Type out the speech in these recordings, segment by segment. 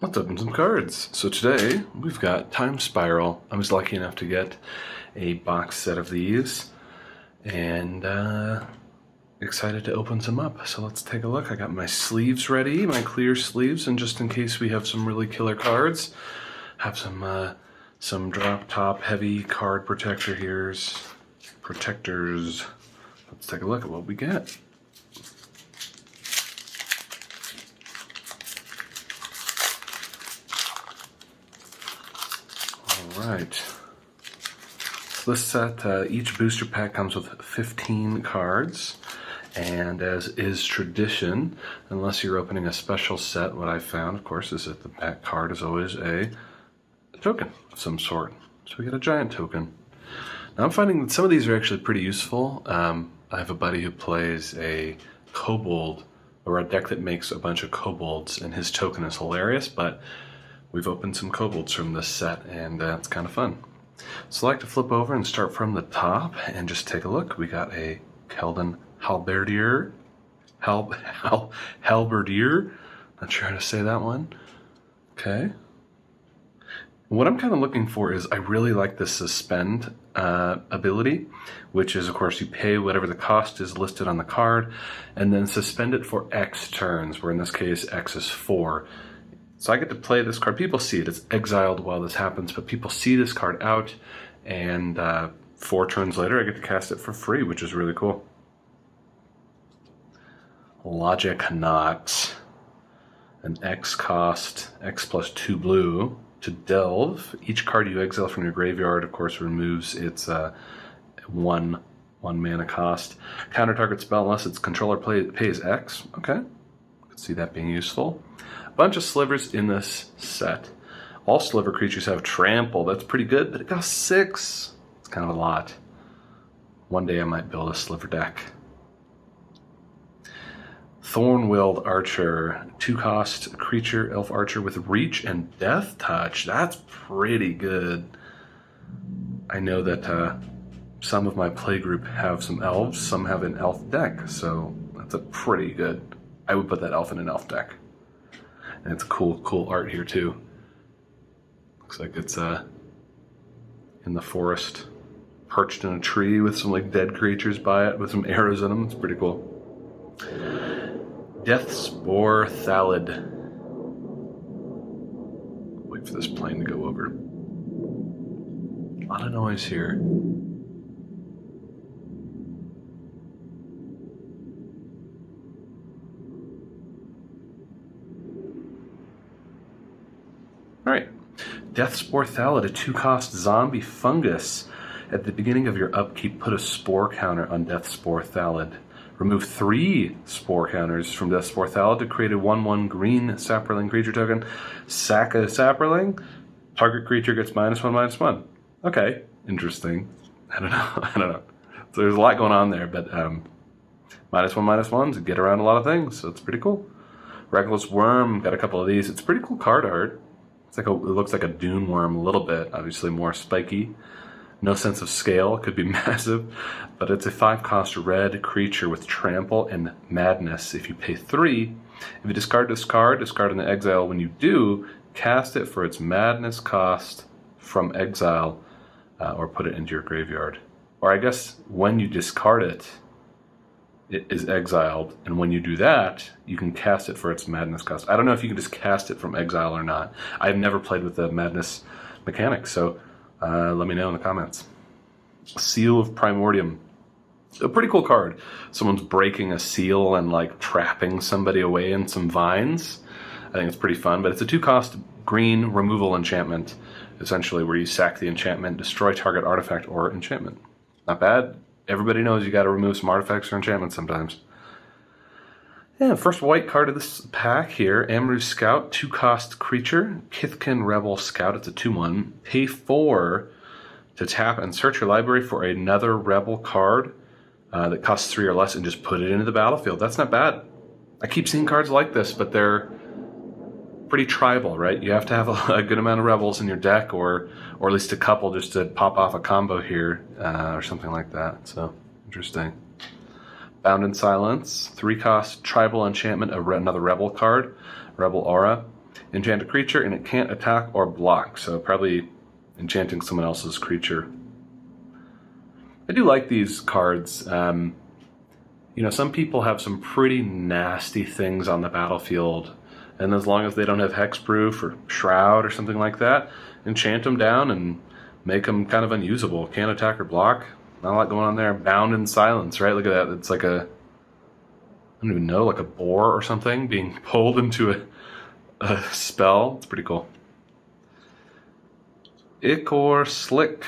Let's open some cards. So today we've got Time Spiral. I was lucky enough to get a box set of these and excited to open some up. So let's take a look. I got my sleeves ready, my clear sleeves, and just in case we have some really killer cards, have some drop top heavy card protectors. Let's take a look at what we get. Alright, so this set, each booster pack comes with 15 cards, and as is tradition, unless you're opening a special set, what I found, of course, is that the back card is always a token of some sort. So we get a giant token. Now I'm finding that some of these are actually pretty useful. I have a buddy who plays a kobold, or a deck that makes a bunch of kobolds, and his token is hilarious, but we've opened some kobolds from this set, and it's kind of fun. So I like to flip over and start from the top and just take a look. We got a Keldon Halberdier. Halberdier. Not sure how to say that one. Okay. What I'm kind of looking for is I really like the suspend ability, which is, of course, you pay whatever the cost is listed on the card, and then suspend it for X turns, where in this case X is 4. So I get to play this card. People see it. It's exiled while this happens, but people see this card out, and 4 turns later I get to cast it for free, which is really cool. Logic Knox. An X cost, X plus 2 blue, to delve. Each card you exile from your graveyard, of course, removes its one mana cost. Counter target spell unless its controller pays X. Okay, could see that being useful. A bunch of slivers in this set. All sliver creatures have trample. That's pretty good, but it costs 6. It's kind of a lot. One day I might build a sliver deck. Thorn-Willed Archer, 2-cost creature, elf archer with reach and death touch. That's pretty good. I know that some of my playgroup have some elves, some have an elf deck, so that's a pretty good. I would put that elf in an elf deck. And it's cool art here too. Looks like it's in the forest, perched in a tree with some like dead creatures by it with some arrows in them. It's pretty cool. Deathspore Thallid. Wait for this plane to go over. A lot of noise here. Alright. Deathspore Thallid, a 2-cost zombie fungus. At the beginning of your upkeep, put a spore counter on Deathspore Thallid. Remove 3 spore counters from Deathspore Thallid to create a 1/1 green Saproling creature token. Sack a Saproling. Target creature gets -1/-1. Okay, interesting. I don't know. So there's a lot going on there, but -1/-1s get around a lot of things, so it's pretty cool. Reckless Worm, got a couple of these. It's pretty cool card art. It's like it looks like a dune worm a little bit, obviously more spiky. No sense of scale, could be massive, but it's a 5-cost red creature with trample and madness. If you pay 3, if you discard this card, discard in the exile. When you do, cast it for its madness cost from exile, or put it into your graveyard. Or I guess when you discard it, it is exiled, and when you do that, you can cast it for its madness cost. I don't know if you can just cast it from exile or not. I've never played with the madness mechanic, so let me know in the comments. Seal of Primordium. A pretty cool card. Someone's breaking a seal and like trapping somebody away in some vines. I think it's pretty fun, but it's a 2-cost green removal enchantment, essentially where you sack the enchantment, destroy target artifact or enchantment. Not bad. Everybody knows you got to remove some artifacts or enchantments sometimes. Yeah, first white card of this pack here, Amru Scout, 2-cost creature, Kithkin Rebel Scout. It's a 2/1. Pay 4 to tap and search your library for another Rebel card that costs 3 or less and just put it into the battlefield. That's not bad. I keep seeing cards like this, but they're pretty tribal, right? You have to have a good amount of Rebels in your deck, or at least a couple just to pop off a combo here, or something like that. So, interesting. Bound in Silence, 3-cost tribal enchantment, another Rebel card, Rebel Aura. Enchant a creature and it can't attack or block, so probably enchanting someone else's creature. I do like these cards. You know, some people have some pretty nasty things on the battlefield, and as long as they don't have hexproof or shroud or something like that, enchant them down and make them kind of unusable. Can't attack or block. Not a lot going on there. Bound in silence, right? Look at that. It's like a, I don't even know, like a boar or something being pulled into a spell. It's pretty cool. Ichor Slick.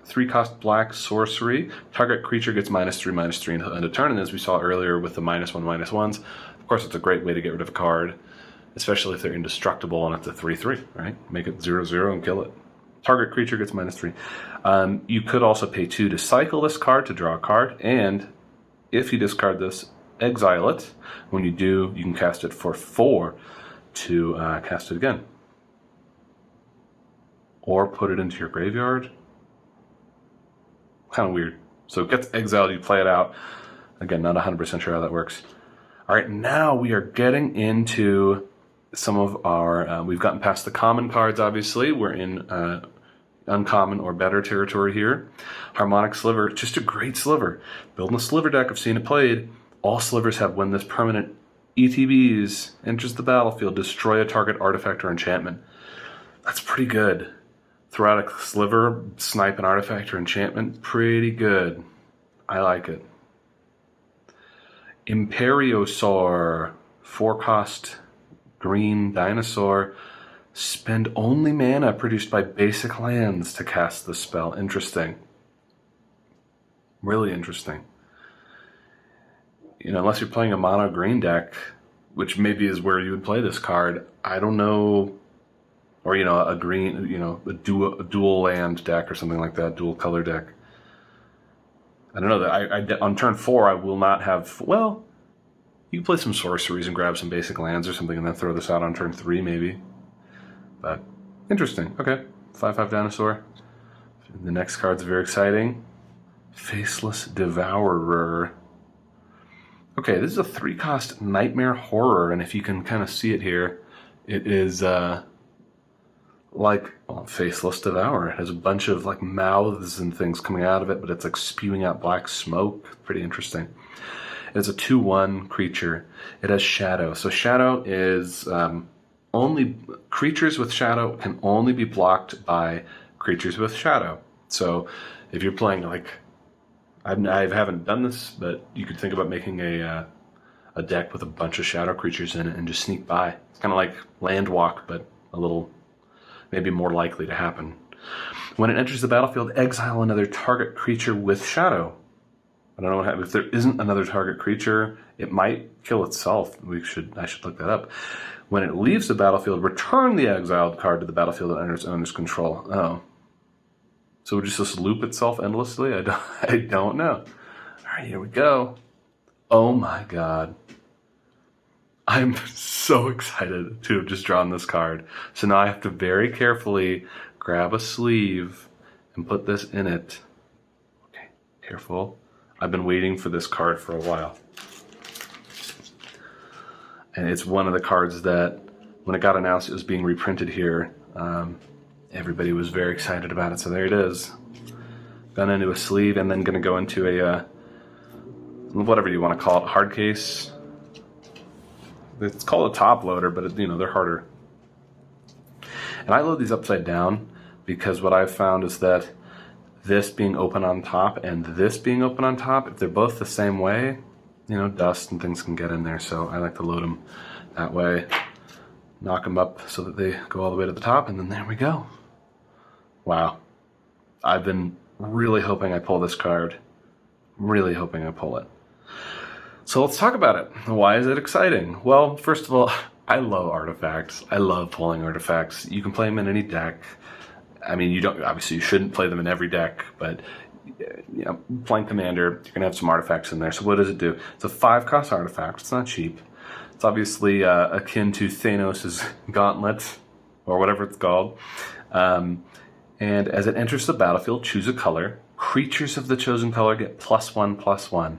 3-cost black sorcery. Target creature gets -3/-3 end of turn, and as we saw earlier with the -1/-1s, of course it's a great way to get rid of a card, especially if they're indestructible and it's a 3/3, right? Make it 0/0 and kill it. Target creature gets -3. You could also pay 2 to cycle this card to draw a card, and if you discard this, exile it. When you do, you can cast it for 4 to cast it again. Or put it into your graveyard. Kind of weird. So it gets exiled, you play it out. Again, not 100% sure how that works. All right, now we are getting into some of our, we've gotten past the common cards, obviously. We're in uncommon or better territory here. Harmonic Sliver, just a great sliver. Building a sliver deck, I've seen it played. All slivers have when this permanent ETBs enters the battlefield, destroy a target artifact or enchantment. That's pretty good. Throw out a sliver, snipe an artifact or enchantment, pretty good. I like it. Imperiosaur, 4-cost green dinosaur. Spend only mana produced by basic lands to cast the spell. Interesting. Really interesting. You know, unless you're playing a mono green deck, which maybe is where you would play this card, I don't know. Or, you know, a green, you know, a dual land deck or something like that, dual color deck. I don't know. That on turn 4, I will not have, well, you can play some sorceries and grab some basic lands or something and then throw this out on turn 3 maybe. But, interesting. Okay, 5/5 dinosaur. The next card's very exciting. Faceless Devourer. Okay, this is a 3-cost Nightmare Horror, and if you can kind of see it here, it is, like, well, Faceless Devourer. It has a bunch of like mouths and things coming out of it, but it's like spewing out black smoke. Pretty interesting. It's a 2/1 creature. It has Shadow. So Shadow is only creatures with Shadow can only be blocked by creatures with Shadow. So if you're playing like, I haven't done this, but you could think about making a deck with a bunch of Shadow creatures in it and just sneak by. It's kind of like Land Walk, but a little maybe more likely to happen. When it enters the battlefield, exile another target creature with Shadow. I don't know what happens. If there isn't another target creature, it might kill itself. I should look that up. When it leaves the battlefield, return the exiled card to the battlefield under its owner's control. Oh. So would just loop itself endlessly? I don't know. All right, here we go. Oh my god. I'm so excited to have just drawn this card. So now I have to very carefully grab a sleeve and put this in it. Okay, careful. I've been waiting for this card for a while. And it's one of the cards that, when it got announced it was being reprinted here, everybody was very excited about it. So there it is. Gone into a sleeve and then going to go into a, whatever you want to call it, hard case. It's called a top loader, but you know, they're harder. And I load these upside down because what I've found is that this being open on top and this being open on top, if they're both the same way, you know, dust and things can get in there. So I like to load them that way, knock them up so that they go all the way to the top, and then there we go. Wow. I've been really hoping I pull this card. Really hoping I pull it. So let's talk about it. Why is it exciting? Well, first of all, I love artifacts. I love pulling artifacts. You can play them in any deck. I mean, obviously you shouldn't play them in every deck, but you know, playing Commander, you're gonna have some artifacts in there. So what does it do? It's a 5-cost artifact. It's not cheap. It's obviously akin to Thanos' Gauntlet, or whatever it's called. And as it enters the battlefield, choose a color. Creatures of the chosen color get +1/+1.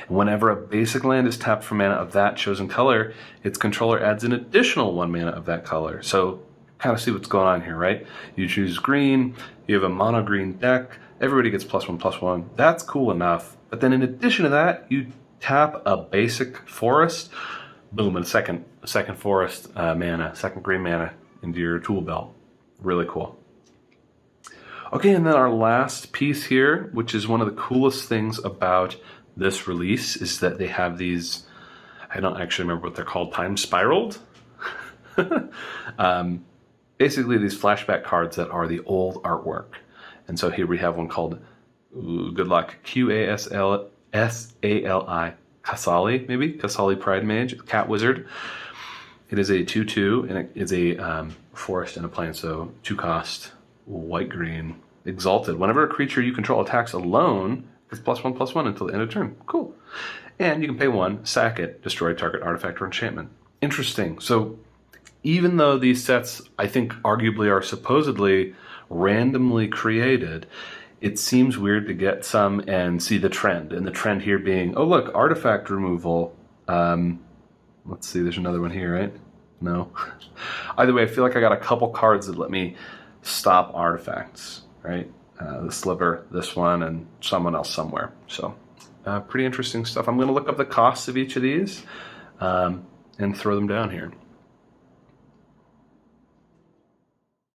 And whenever a basic land is tapped for mana of that chosen color, its controller adds an additional 1 mana of that color. So kind of see what's going on here, right? You choose green, you have a mono green deck, everybody gets +1/+1. That's cool enough. But then in addition to that, you tap a basic forest, boom, and a second forest mana, second green mana into your tool belt. Really cool. Okay, and then our last piece here, which is one of the coolest things about this release, is that they have these, I don't actually remember what they're called, Time Spiraled? Basically these flashback cards that are the old artwork. And so here we have one called, good luck, Qasali, Kasali, maybe? Kasali Pride Mage, Cat Wizard. It is a 2/2, and it is a forest and a plain, so 2 cost, white-green, Exalted. Whenever a creature you control attacks alone, it's +1/+1 until the end of turn. Cool. And you can pay 1, sack it, destroy target artifact or enchantment. Interesting. So even though these sets, I think, arguably are supposedly randomly created, it seems weird to get some and see the trend. And the trend here being, oh look, artifact removal. Let's see, there's another one here, right? No. Either way, I feel like I got a couple cards that let me stop artifacts, right? The Sliver, this one, and someone else somewhere. So pretty interesting stuff. I'm going to look up the costs of each of these and throw them down here.